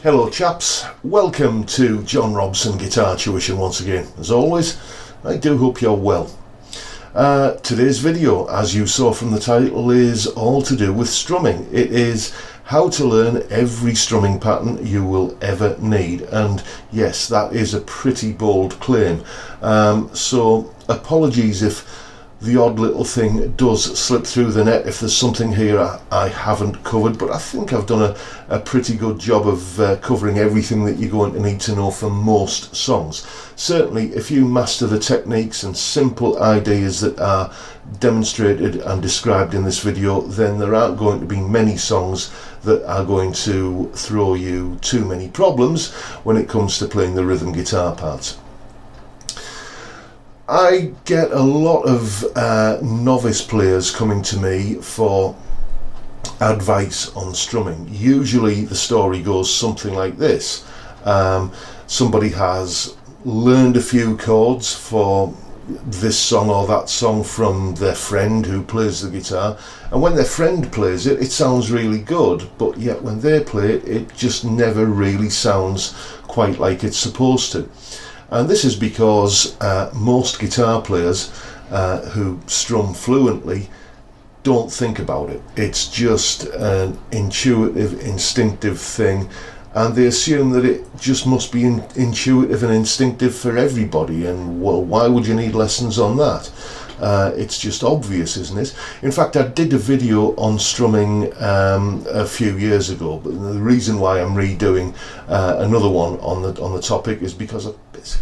Hello chaps, welcome to John Robson Guitar Tuition once again. As always, I do hope you're well. Today's video, as you saw from the title, is all to do with strumming. It is how to learn every strumming pattern you will ever need, and yes, that is a pretty bold claim, so apologies if the odd little thing does slip through the net, if there's something here I haven't covered, but I think I've done a pretty good job of covering everything that you're going to need to know for most songs. Certainly if you master the techniques and simple ideas that are demonstrated and described in this video, then there aren't going to be many songs that are going to throw you too many problems when it comes to playing the rhythm guitar parts. I get a lot of novice players coming to me for advice on strumming. Usually the story goes something like this. Somebody has learned a few chords for this song or that song from their friend who plays the guitar, and when their friend plays it, it sounds really good, but yet when they play it, it just never really sounds quite like it's supposed to. And this is because most guitar players who strum fluently don't think about it. It's just an intuitive, instinctive thing, and they assume that it just must be intuitive and instinctive for everybody, and well, why would you need lessons on that? It's just obvious, isn't it? In fact, I did a video on strumming a few years ago, but the reason why I'm redoing another one on the topic is because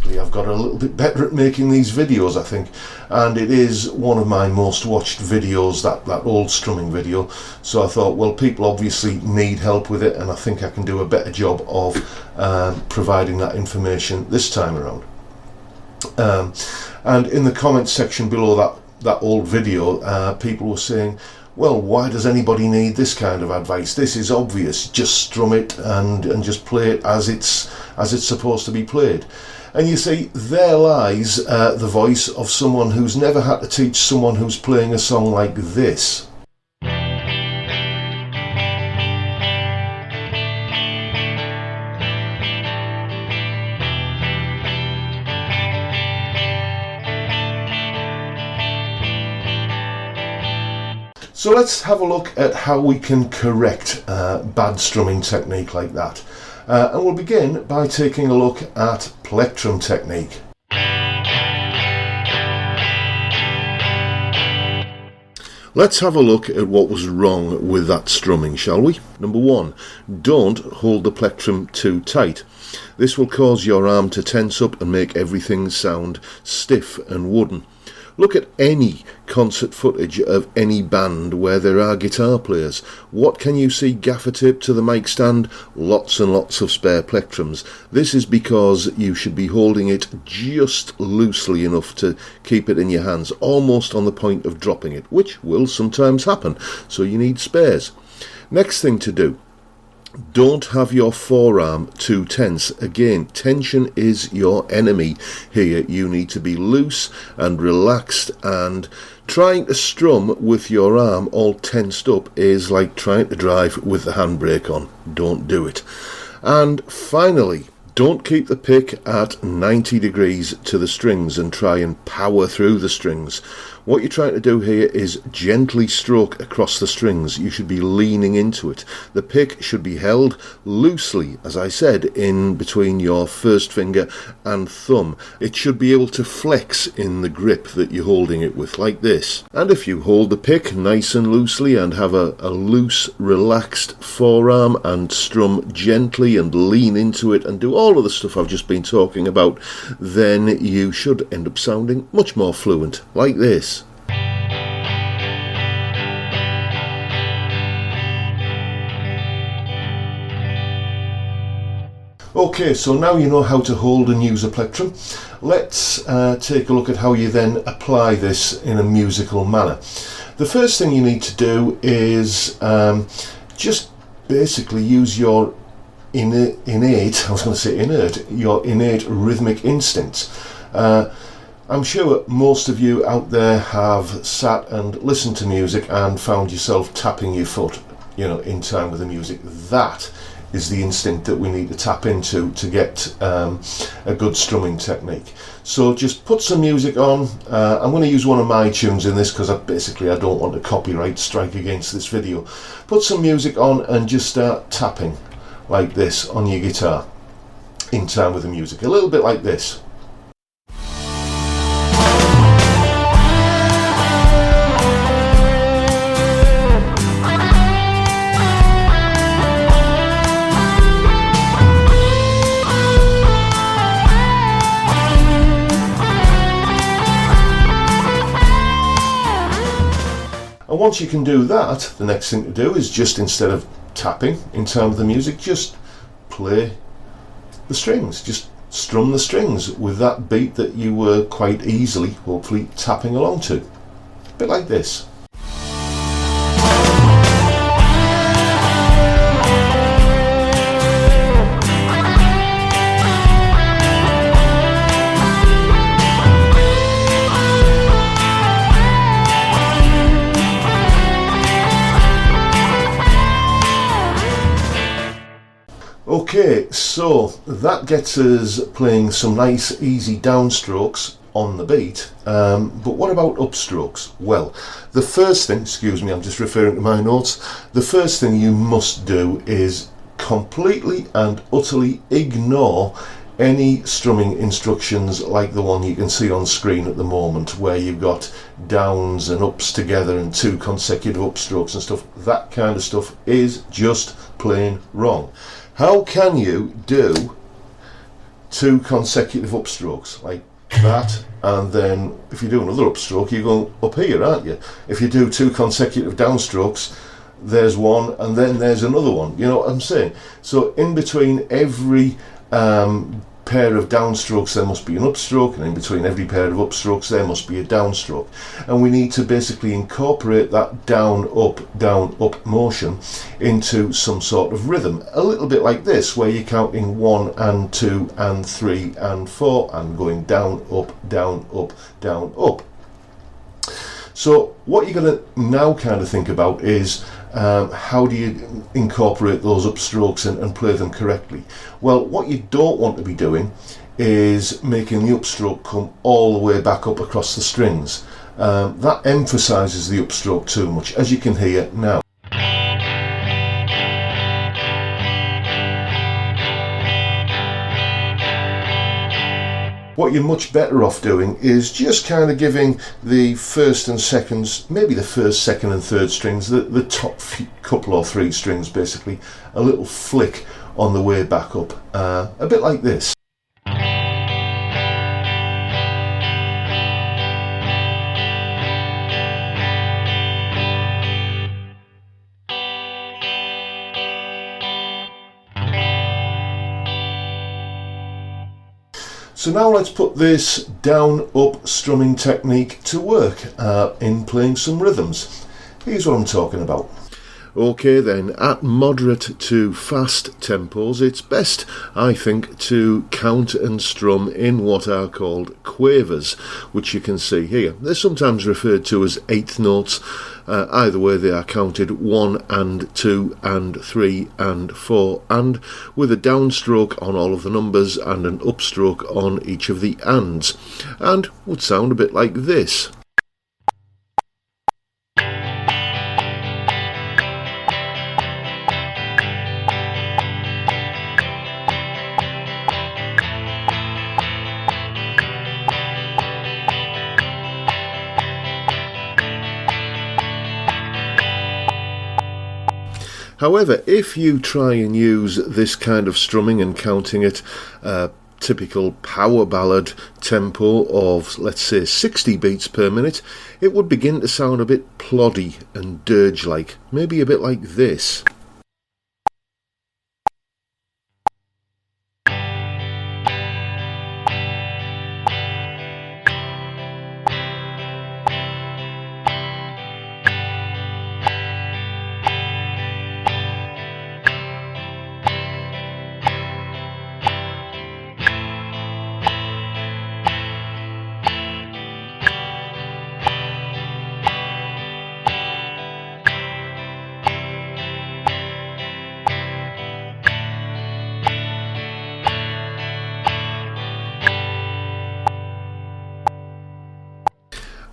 I've got a little bit better at making these videos, I think, and it is one of my most watched videos, that old strumming video. So I thought, well, people obviously need help with it, and I think I can do a better job of providing that information this time around. And in the comments section below that old video, people were saying, well, why does anybody need this kind of advice? This is obvious, just strum it and just play it as it's supposed to be played. And you see, there lies the voice of someone who's never had to teach someone who's playing a song like this. So let's have a look at how we can correct bad strumming technique like that. And we'll begin by taking a look at Pletrum technique. Let's have a look at what was wrong with that strumming, shall we? Number one, don't hold the plectrum too tight. This will cause your arm to tense up and make everything sound stiff and wooden. Look at any concert footage of any band where there are guitar players. What can you see gaffer taped to the mic stand? Lots and lots of spare plectrums. This is because you should be holding it just loosely enough to keep it in your hands, almost on the point of dropping it, which will sometimes happen, so you need spares. Next thing to do, don't have your forearm too tense. Again, tension is your enemy here. You need to be loose and relaxed, and trying to strum with your arm all tensed up is like trying to drive with the handbrake on. Don't do it. And finally, don't keep the pick at 90 degrees to the strings and try and power through the strings. What you're trying to do here is gently stroke across the strings. You should be leaning into it. The pick should be held loosely, as I said, in between your first finger and thumb. It should be able to flex in the grip that you're holding it with, like this. And if you hold the pick nice and loosely and have a loose, relaxed forearm and strum gently and lean into it and do all of the stuff I've just been talking about, then you should end up sounding much more fluent, like this. Okay, so now you know how to hold and use a plectrum. Let's take a look at how you then apply this in a musical manner. The first thing you need to do is just basically use your innate rhythmic instincts. I'm sure most of you out there have sat and listened to music and found yourself tapping your foot, in time with the music. That is the instinct that we need to tap into to get a good strumming technique. So just put some music on. I'm going to use one of my tunes in this because I don't want a copyright strike against this video. Put some music on and just start tapping like this on your guitar in time with the music, a little bit like this. And once you can do that, the next thing to do is just, instead of tapping in time with the music, just play the strings, just strum the strings with that beat that you were quite easily, hopefully, tapping along to. A bit like this. Okay, so that gets us playing some nice easy downstrokes on the beat, but what about upstrokes? Well, the first thing, excuse me, I'm just referring to my notes, the first thing you must do is completely and utterly ignore any strumming instructions like the one you can see on screen at the moment, where you've got downs and ups together and 2 consecutive upstrokes and stuff. That kind of stuff is just plain wrong. How can you do 2 consecutive upstrokes like that, and then if you do another upstroke, you're going up here, aren't you? If you do 2 consecutive downstrokes, there's one and then there's another one. You know what I'm saying? So in between every pair of downstrokes there must be an upstroke, and in between every pair of upstrokes there must be a downstroke, and we need to basically incorporate that down up motion into some sort of rhythm, a little bit like this, where you're counting 1 and 2 and 3 and 4 and going down up down up down up. So what you're going to now kind of think about is how do you incorporate those upstrokes and play them correctly? Well, what you don't want to be doing is making the upstroke come all the way back up across the strings. That emphasises the upstroke too much, as you can hear now. What you're much better off doing is just kind of giving the first and second, maybe the first, second and third strings, the top couple or 3 strings basically, a little flick on the way back up, a bit like this. So now let's put this down-up strumming technique to work in playing some rhythms. Here's what I'm talking about. Okay then, at moderate to fast tempos, it's best, I think, to count and strum in what are called quavers, which you can see here. They're sometimes referred to as 8th notes. Either way, they are counted 1 and 2 and 3 and 4, and with a downstroke on all of the numbers and an upstroke on each of the ands, and would sound a bit like this. However, if you try and use this kind of strumming and counting at typical power ballad tempo of, let's say, 60 beats per minute, it would begin to sound a bit ploddy and dirge-like, maybe a bit like this.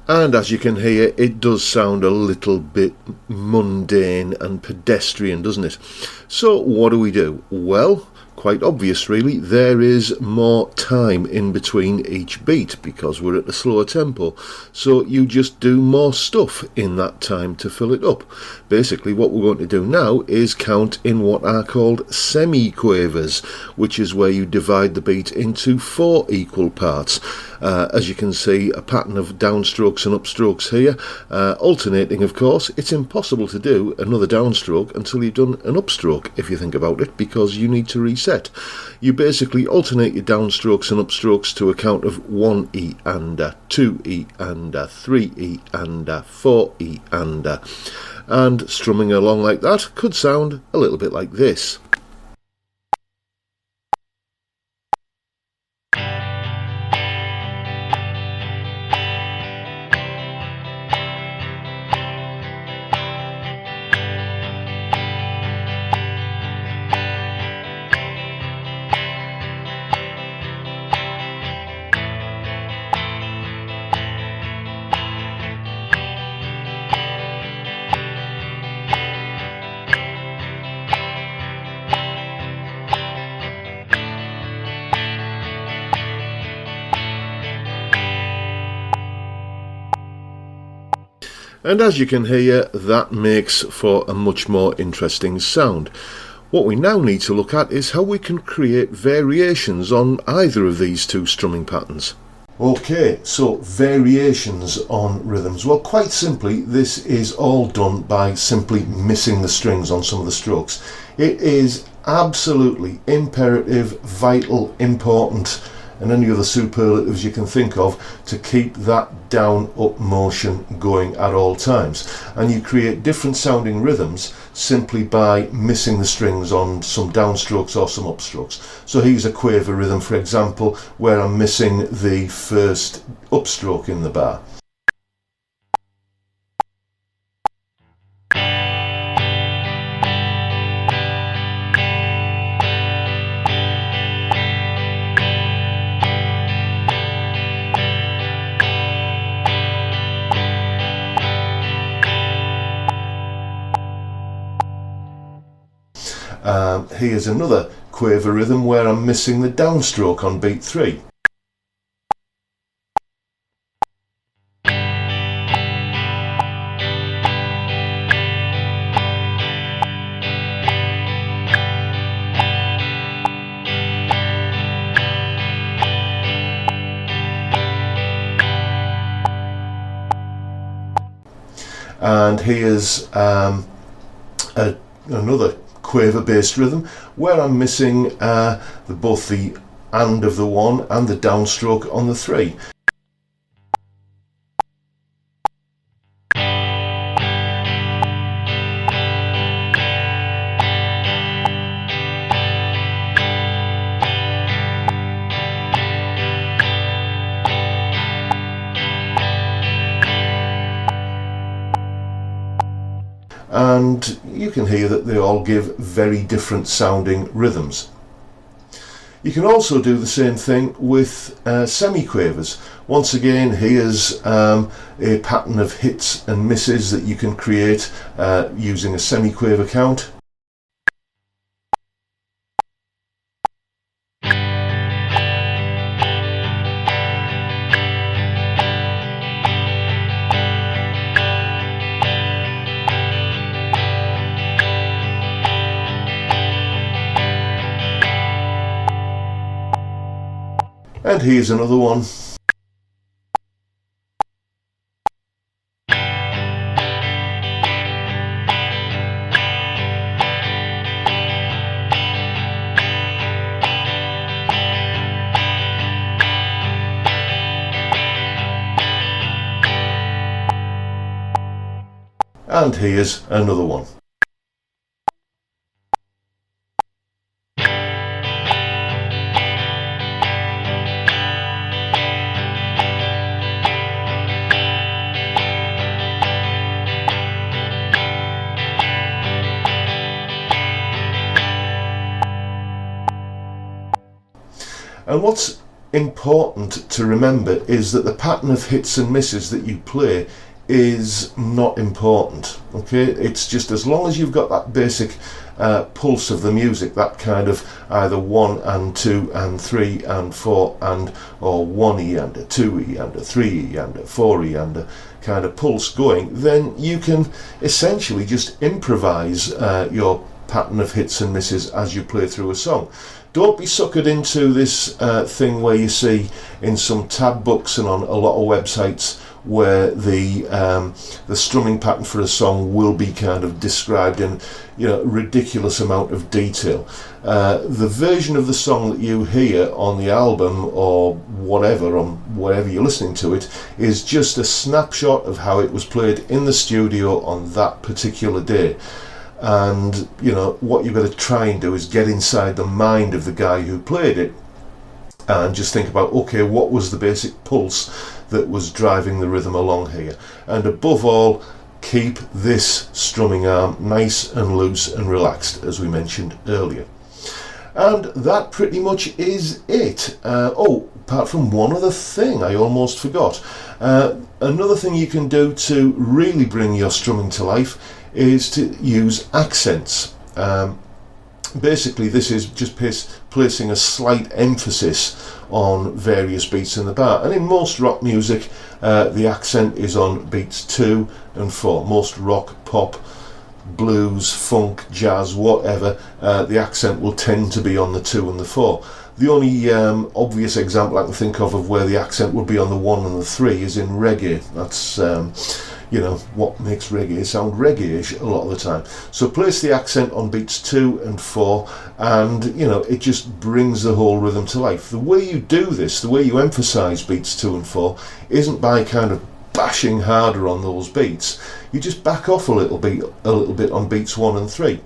And as you can hear, it does sound a little bit mundane and pedestrian, doesn't it? So what do? Well, quite obvious really, there is more time in between each beat because we're at a slower tempo. So you just do more stuff in that time to fill it up. Basically what we're going to do now is count in what are called semi-quavers, which is where you divide the beat into 4 equal parts. As you can see, a pattern of downstrokes and upstrokes here, alternating of course. It's impossible to do another downstroke until you've done an upstroke, if you think about it, because you need to reset. You basically alternate your downstrokes and upstrokes to a count of 1E and 2E and 3E and 4E and strumming along like that could sound a little bit like this. And as you can hear, that makes for a much more interesting sound. What we now need to look at is how we can create variations on either of these two strumming patterns. Okay, so variations on rhythms. Well, quite simply, this is all done by simply missing the strings on some of the strokes. It is absolutely imperative, vital, important, and any other superlatives you can think of to keep that down up motion going at all times. And you create different sounding rhythms simply by missing the strings on some downstrokes or some upstrokes. So here's a quaver rhythm, for example, where I'm missing the first upstroke in the bar. Here's another quaver rhythm where I'm missing the downstroke on beat 3. And here's another quaver based rhythm where I'm missing both the and of the 1 and the downstroke on the 3. And you can hear that they all give very different sounding rhythms. You can also do the same thing with semi-quavers. Once again, here's a pattern of hits and misses that you can create using a semi-quaver count. And here's another one. And here's another one. And what's important to remember is that the pattern of hits and misses that you play is not important. Okay, it's just as long as you've got that basic pulse of the music, that kind of either 1 and 2 and 3 and 4 and, or 1E and a 2E and a 3E and a 4E and a kind of pulse going, then you can essentially just improvise your pattern of hits and misses as you play through a song. Don't be suckered into this thing where you see in some tab books and on a lot of websites where the strumming pattern for a song will be kind of described in, you know, ridiculous amount of detail. The version of the song that you hear on the album or whatever, on wherever you're listening to it, is just a snapshot of how it was played in the studio on that particular day. And you know what you've got to try and do is get inside the mind of the guy who played it and just think about, okay, what was the basic pulse that was driving the rhythm along here, and above all, keep this strumming arm nice and loose and relaxed, as we mentioned earlier. And that pretty much is it. Oh, apart from one other thing I almost forgot. Another thing you can do to really bring your strumming to life is to use accents. Basically, this is just placing a slight emphasis on various beats in the bar, and in most rock music the accent is on beats 2 and 4. Most rock, pop, blues, funk, jazz, whatever, the accent will tend to be on the 2 and the 4. The only obvious example I can think of where the accent would be on the 1 and the 3 is in reggae. That's you know, what makes reggae sound reggae-ish a lot of the time. So place the accent on beats 2 and 4, and you know, it just brings the whole rhythm to life. The way you do this, the way you emphasize beats 2 and 4, isn't by kind of bashing harder on those beats. You just back off a little bit on beats 1 and 3.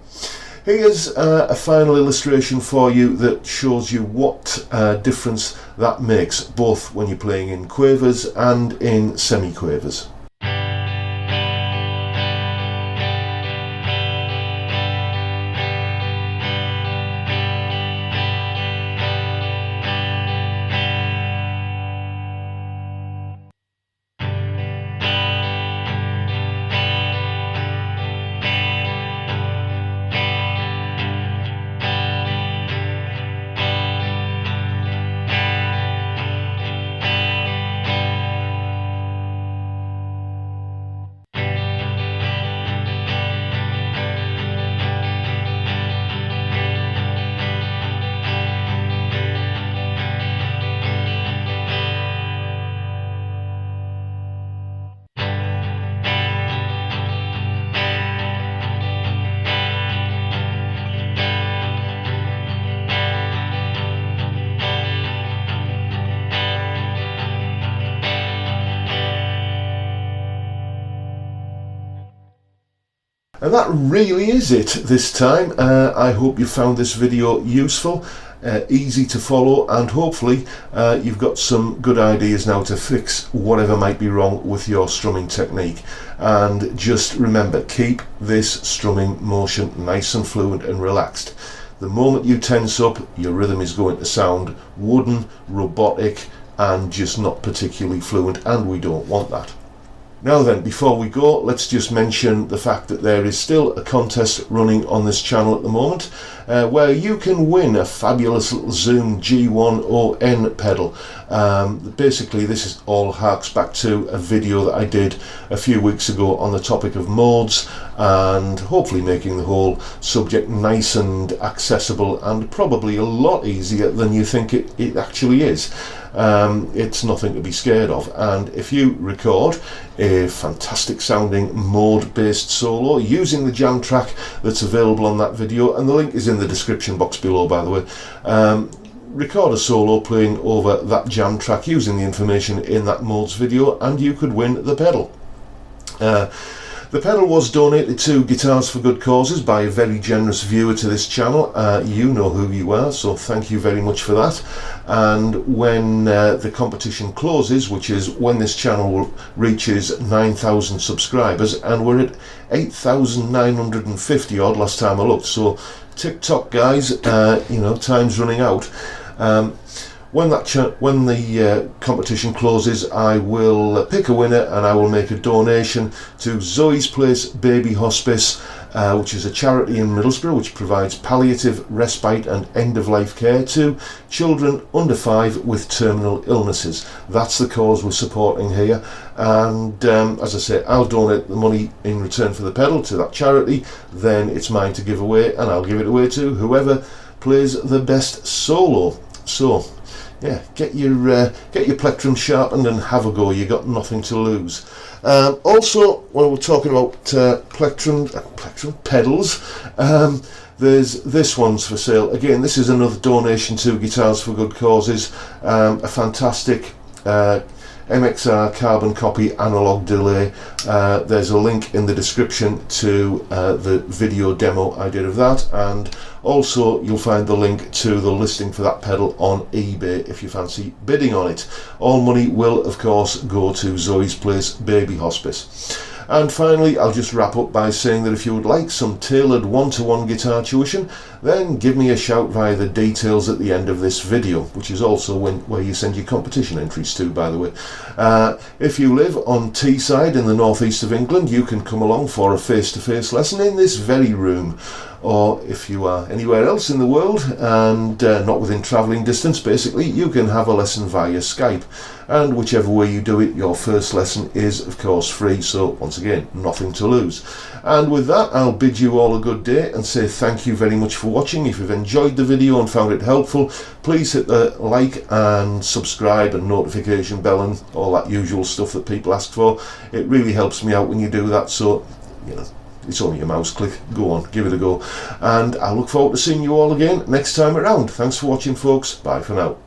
Here's a final illustration for you that shows you what difference that makes, both when you're playing in quavers and in semi-quavers. And that really is it this time. I hope you found this video useful, easy to follow, and hopefully you've got some good ideas now to fix whatever might be wrong with your strumming technique. And just remember, keep this strumming motion nice and fluent and relaxed. The moment you tense up, your rhythm is going to sound wooden, robotic, and just not particularly fluent, and we don't want that. Now then, before we go, let's just mention the fact that there is still a contest running on this channel at the moment where you can win a fabulous little Zoom G1ON pedal. Basically, this all harks back to a video that I did a few weeks ago on the topic of modes, and hopefully making the whole subject nice and accessible, and probably a lot easier than you think it actually is. It's nothing to be scared of, and if you record a fantastic sounding mode based solo using the jam track that's available on that video, and the link is in the description box below, by the way, record a solo playing over that jam track using the information in that modes video, and you could win the pedal. The pedal was donated to Guitars for Good Causes by a very generous viewer to this channel. You know who you are, so thank you very much for that. And when the competition closes, which is when this channel reaches 9,000 subscribers, and we're at 8,950 odd last time I looked, so TikTok guys, you know, time's running out. When the competition closes, I will pick a winner and I will make a donation to Zoe's Place Baby Hospice, which is a charity in Middlesbrough which provides palliative, respite and end-of-life care to children under 5 with terminal illnesses. That's the cause we're supporting here, and as I say, I'll donate the money in return for the pedal to that charity. Then it's mine to give away, and I'll give it away to whoever plays the best solo. So yeah, get your plectrum sharpened and have a go. You got nothing to lose. Also, when we're talking about plectrum pedals, there's this one's for sale. Again, this is another donation to Guitars for Good Causes. A fantastic MXR carbon copy analog delay. There's a link in the description to the video demo I did of that, and also you'll find the link to the listing for that pedal on eBay if you fancy bidding on it. All money will of course go to Zoe's Place Baby Hospice. And finally, I'll just wrap up by saying that if you would like some tailored one-to-one guitar tuition, then give me a shout via the details at the end of this video, which is also where you send your competition entries to, by the way. If you live on Teesside in the northeast of England, you can come along for a face-to-face lesson in this very room. Or if you are anywhere else in the world and not within travelling distance, basically, you can have a lesson via Skype. And whichever way you do it, your first lesson is of course free, so once again, nothing to lose. And with that, I'll bid you all a good day and say thank you very much for watching. If you've enjoyed the video and found it helpful, please hit the like and subscribe and notification bell and all that usual stuff that people ask for. It really helps me out when you do that, so you know, it's only a mouse click. Go on, give it a go. And I look forward to seeing you all again next time around. Thanks for watching, folks. Bye for now.